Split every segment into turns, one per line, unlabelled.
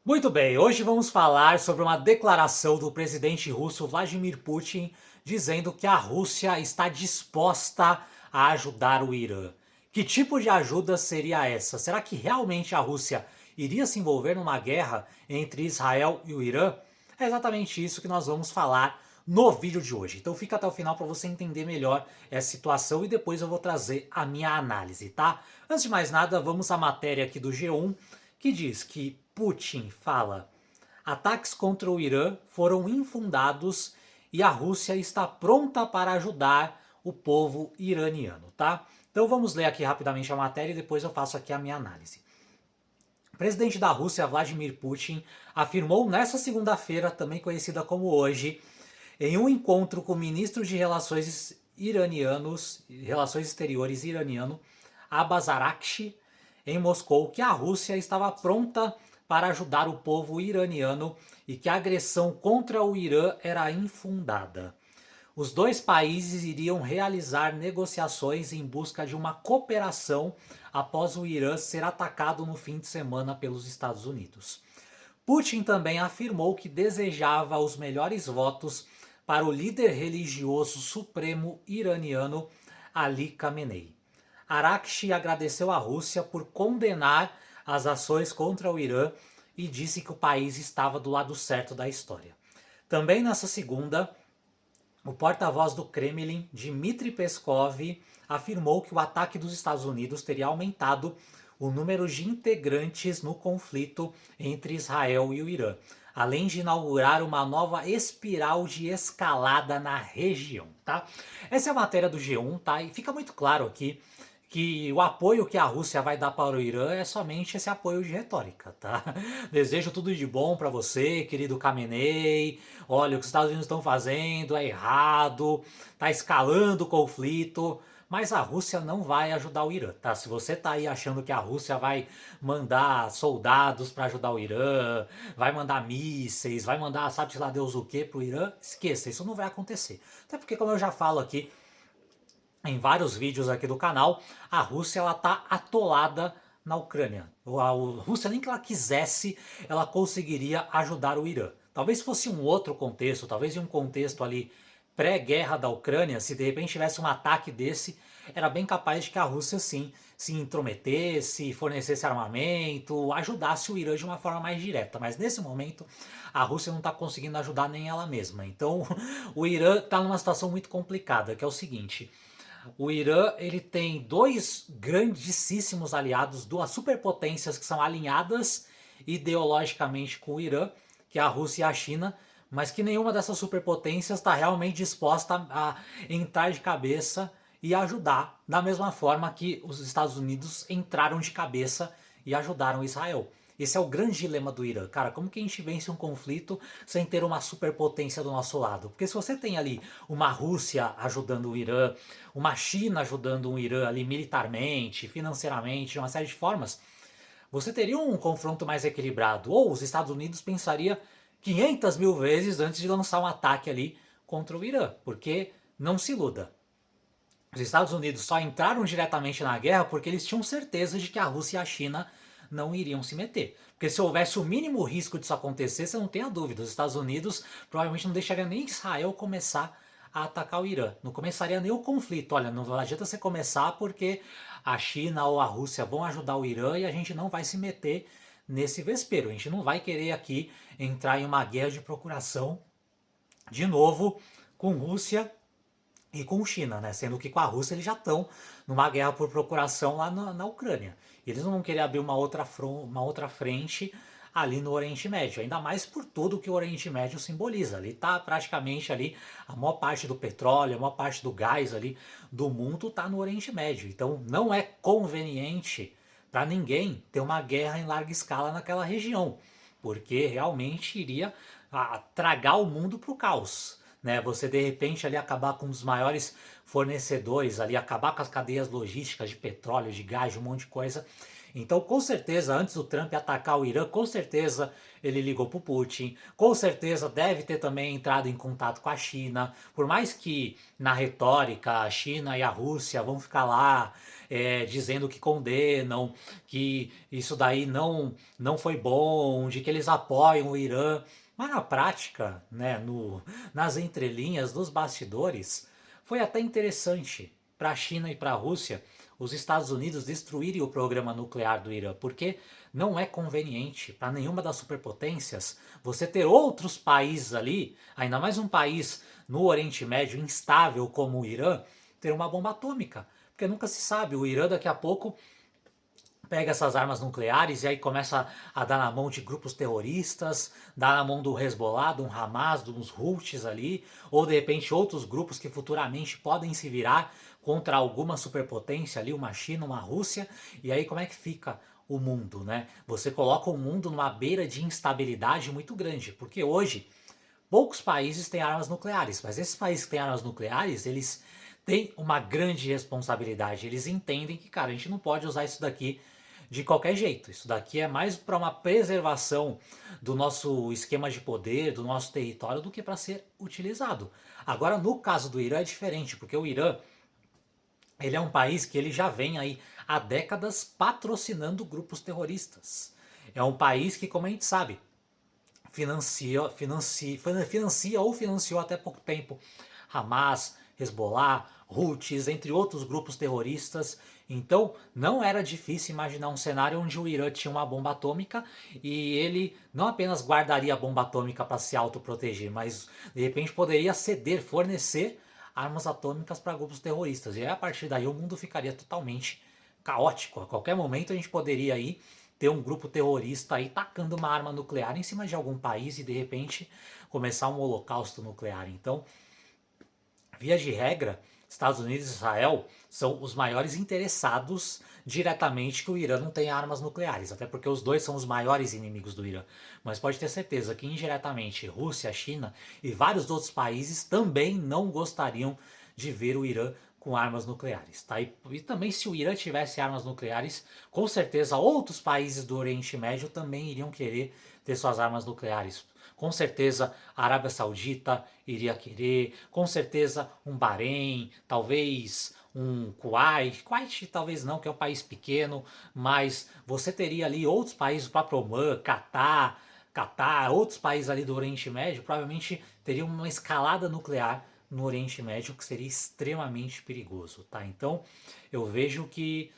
Muito bem, hoje vamos falar sobre uma declaração do presidente russo Vladimir Putin dizendo que a Rússia está disposta a ajudar o Irã. Que tipo de ajuda seria essa? Será que realmente a Rússia iria se envolver numa guerra entre Israel e o Irã? É exatamente isso que nós vamos falar no vídeo de hoje. Então fica até o final para você entender melhor essa situação e depois eu vou trazer a minha análise, tá? Antes de mais nada, vamos à matéria aqui do G1 que diz que Putin fala: ataques contra o Irã foram infundados e a Rússia está pronta para ajudar o povo iraniano, tá? Então vamos ler aqui rapidamente a matéria e depois eu faço aqui a minha análise. O presidente da Rússia, Vladimir Putin, afirmou nesta segunda-feira, também conhecida como hoje, em um encontro com o ministro de Relações Exteriores iraniano, Abbas Araghchi, em Moscou, que a Rússia estava pronta para ajudar o povo iraniano e que a agressão contra o Irã era infundada. Os dois países iriam realizar negociações em busca de uma cooperação após o Irã ser atacado no fim de semana pelos Estados Unidos. Putin também afirmou que desejava os melhores votos para o líder religioso supremo iraniano Ali Khamenei. Araghchi agradeceu à Rússia por condenar as ações contra o Irã e disse que o país estava do lado certo da história. Também nessa segunda, o porta-voz do Kremlin, Dmitry Peskov, afirmou que o ataque dos Estados Unidos teria aumentado o número de integrantes no conflito entre Israel e o Irã, além de inaugurar uma nova espiral de escalada na região, tá? Essa é a matéria do G1, tá? E fica muito claro aqui que o apoio que a Rússia vai dar para o Irã é somente esse apoio de retórica, tá? Desejo tudo de bom para você, querido Khamenei. Olha, o que os Estados Unidos estão fazendo é errado, tá escalando o conflito, mas a Rússia não vai ajudar o Irã, tá? Se você tá aí achando que a Rússia vai mandar soldados para ajudar o Irã, vai mandar mísseis, vai mandar sabe lá Deus o que pro Irã, esqueça, isso não vai acontecer. Até porque, como eu já falo aqui, em vários vídeos aqui do canal, a Rússia ela tá atolada na Ucrânia. A Rússia, nem que ela quisesse, ela conseguiria ajudar o Irã. Talvez fosse um outro contexto, talvez em um contexto ali pré-guerra da Ucrânia, se de repente tivesse um ataque desse, era bem capaz de que a Rússia sim se intrometesse, fornecesse armamento, ajudasse o Irã de uma forma mais direta. Mas nesse momento a Rússia não está conseguindo ajudar nem ela mesma. Então o Irã está numa situação muito complicada, que é o seguinte: o Irã ele tem dois grandíssimos aliados, duas superpotências que são alinhadas ideologicamente com o Irã, que é a Rússia e a China, mas que nenhuma dessas superpotências está realmente disposta a entrar de cabeça e ajudar, da mesma forma que os Estados Unidos entraram de cabeça e ajudaram Israel. Esse é o grande dilema do Irã. Cara, como que a gente vence um conflito sem ter uma superpotência do nosso lado? Porque se você tem ali uma Rússia ajudando o Irã, uma China ajudando o Irã ali militarmente, financeiramente, de uma série de formas, você teria um confronto mais equilibrado. Ou os Estados Unidos pensaria 500 mil vezes antes de lançar um ataque ali contra o Irã. Porque, não se iluda, os Estados Unidos só entraram diretamente na guerra porque eles tinham certeza de que a Rússia e a China não iriam se meter. Porque se houvesse o mínimo risco disso acontecer, você não tenha dúvida, os Estados Unidos provavelmente não deixariam nem Israel começar a atacar o Irã. Não começaria nem o conflito. Olha, não adianta você começar porque a China ou a Rússia vão ajudar o Irã e a gente não vai se meter nesse vespeiro. A gente não vai querer aqui entrar em uma guerra de procuração de novo com Rússia e com China, né? Sendo que com a Rússia eles já estão numa guerra por procuração lá na Ucrânia. Eles não vão querer abrir uma outra frente ali no Oriente Médio, ainda mais por tudo que o Oriente Médio simboliza. Ali está praticamente ali a maior parte do petróleo, a maior parte do gás ali do mundo está no Oriente Médio. Então não é conveniente para ninguém ter uma guerra em larga escala naquela região, porque realmente iria tragar o mundo para o caos, né? Você de repente ali acabar com um dos maiores fornecedores ali, acabar com as cadeias logísticas de petróleo, de gás, de um monte de coisa, Então, com certeza, antes do Trump atacar o Irã, com certeza ele ligou para o Putin, com certeza deve ter também entrado em contato com a China, por mais que na retórica a China e a Rússia vão ficar lá dizendo que condenam, que isso daí não foi bom, de que eles apoiam o Irã, mas na prática, né, nas entrelinhas, nos bastidores, foi até interessante para a China e para a Rússia os Estados Unidos destruírem o programa nuclear do Irã, porque não é conveniente para nenhuma das superpotências você ter outros países ali, ainda mais um país no Oriente Médio instável como o Irã, ter uma bomba atômica. Porque nunca se sabe, o Irã daqui a pouco pega essas armas nucleares e aí começa a dar na mão de grupos terroristas, dá na mão do Hezbollah, do Hamas, dos Houthis ali, ou de repente outros grupos que futuramente podem se virar contra alguma superpotência ali, uma China, uma Rússia, e aí como é que fica o mundo, né? Você coloca o mundo numa beira de instabilidade muito grande, porque hoje poucos países têm armas nucleares, mas esses países que têm armas nucleares, eles têm uma grande responsabilidade. Eles entendem que, cara, a gente não pode usar isso daqui de qualquer jeito. Isso daqui é mais para uma preservação do nosso esquema de poder, do nosso território, do que para ser utilizado. Agora, no caso do Irã é diferente, porque o Irã, ele é um país que ele já vem aí há décadas patrocinando grupos terroristas. É um país que, como a gente sabe, financia ou financiou até pouco tempo Hamas, Hezbollah, Houthis, entre outros grupos terroristas. Então não era difícil imaginar um cenário onde o Irã tinha uma bomba atômica e ele não apenas guardaria a bomba atômica para se autoproteger, mas de repente poderia ceder, fornecer armas atômicas para grupos terroristas. E aí, a partir daí o mundo ficaria totalmente caótico. A qualquer momento a gente poderia aí ter um grupo terrorista aí tacando uma arma nuclear em cima de algum país e de repente começar um holocausto nuclear. Então, via de regra, Estados Unidos e Israel são os maiores interessados diretamente que o Irã não tenha armas nucleares, até porque os dois são os maiores inimigos do Irã. Mas pode ter certeza que indiretamente Rússia, China e vários outros países também não gostariam de ver o Irã com armas nucleares. Tá? E também se o Irã tivesse armas nucleares, com certeza outros países do Oriente Médio também iriam querer ter suas armas nucleares. Com certeza a Arábia Saudita iria querer, com certeza um Bahrein, talvez um Kuwait, Kuwait talvez não, que é um país pequeno, mas você teria ali outros países, o próprio Oman, Catar, outros países ali do Oriente Médio, provavelmente teriam uma escalada nuclear no Oriente Médio que seria extremamente perigoso, tá? Então eu vejo que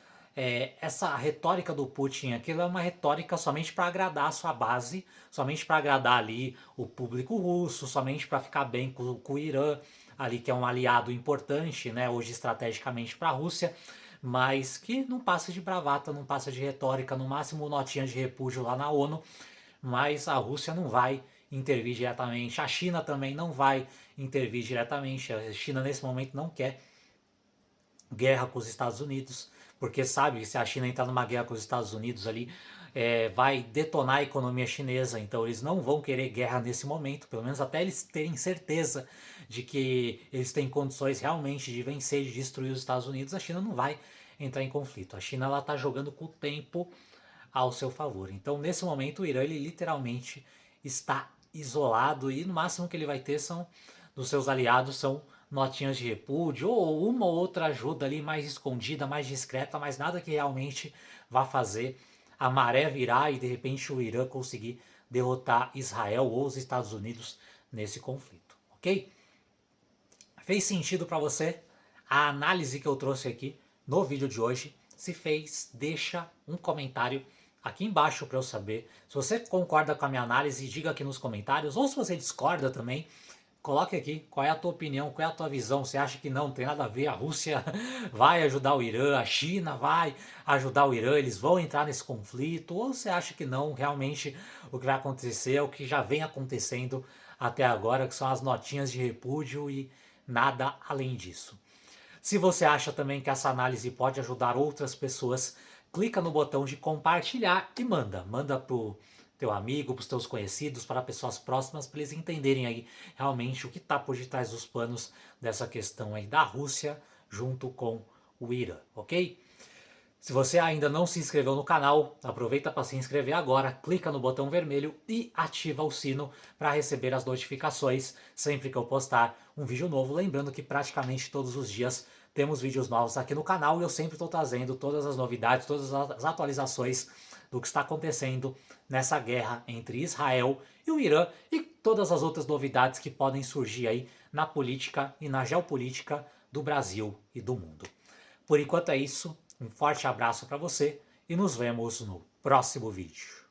essa retórica do Putin, aquilo é uma retórica somente para agradar a sua base, somente para agradar ali o público russo, somente para ficar bem com o Irã, ali que é um aliado importante, né, hoje estrategicamente para a Rússia, mas que não passa de bravata, não passa de retórica, no máximo notinha de repúdio lá na ONU, mas a Rússia não vai intervir diretamente, a China também não vai intervir diretamente, a China nesse momento não quer guerra com os Estados Unidos, porque sabe que se a China entrar numa guerra com os Estados Unidos ali, vai detonar a economia chinesa, então eles não vão querer guerra nesse momento, pelo menos até eles terem certeza de que eles têm condições realmente de vencer, de destruir os Estados Unidos, a China não vai entrar em conflito. A China ela está jogando com o tempo ao seu favor. Então nesse momento o Irã ele literalmente está isolado e no máximo que ele vai ter são dos seus aliados são notinhas de repúdio ou uma ou outra ajuda ali mais escondida, mais discreta, mas nada que realmente vá fazer a maré virar e de repente o Irã conseguir derrotar Israel ou os Estados Unidos nesse conflito, ok? Fez sentido para você a análise que eu trouxe aqui no vídeo de hoje? Se fez, deixa um comentário aqui embaixo para eu saber. Se você concorda com a minha análise, diga aqui nos comentários, ou se você discorda também, coloque aqui qual é a tua opinião, qual é a tua visão. Você acha que não tem nada a ver, a Rússia vai ajudar o Irã, a China vai ajudar o Irã, eles vão entrar nesse conflito, ou você acha que não, realmente o que vai acontecer é o que já vem acontecendo até agora, que são as notinhas de repúdio e nada além disso. Se você acha também que essa análise pode ajudar outras pessoas, clica no botão de compartilhar e manda pro teu amigo, para os teus conhecidos, para pessoas próximas, para eles entenderem aí realmente o que está por detrás dos panos dessa questão aí da Rússia junto com o Irã, ok? Se você ainda não se inscreveu no canal, aproveita para se inscrever agora, clica no botão vermelho e ativa o sino para receber as notificações sempre que eu postar um vídeo novo. Lembrando que praticamente todos os dias temos vídeos novos aqui no canal e eu sempre estou trazendo todas as novidades, todas as atualizações do que está acontecendo nessa guerra entre Israel e o Irã e todas as outras novidades que podem surgir aí na política e na geopolítica do Brasil e do mundo. Por enquanto é isso, um forte abraço para você e nos vemos no próximo vídeo.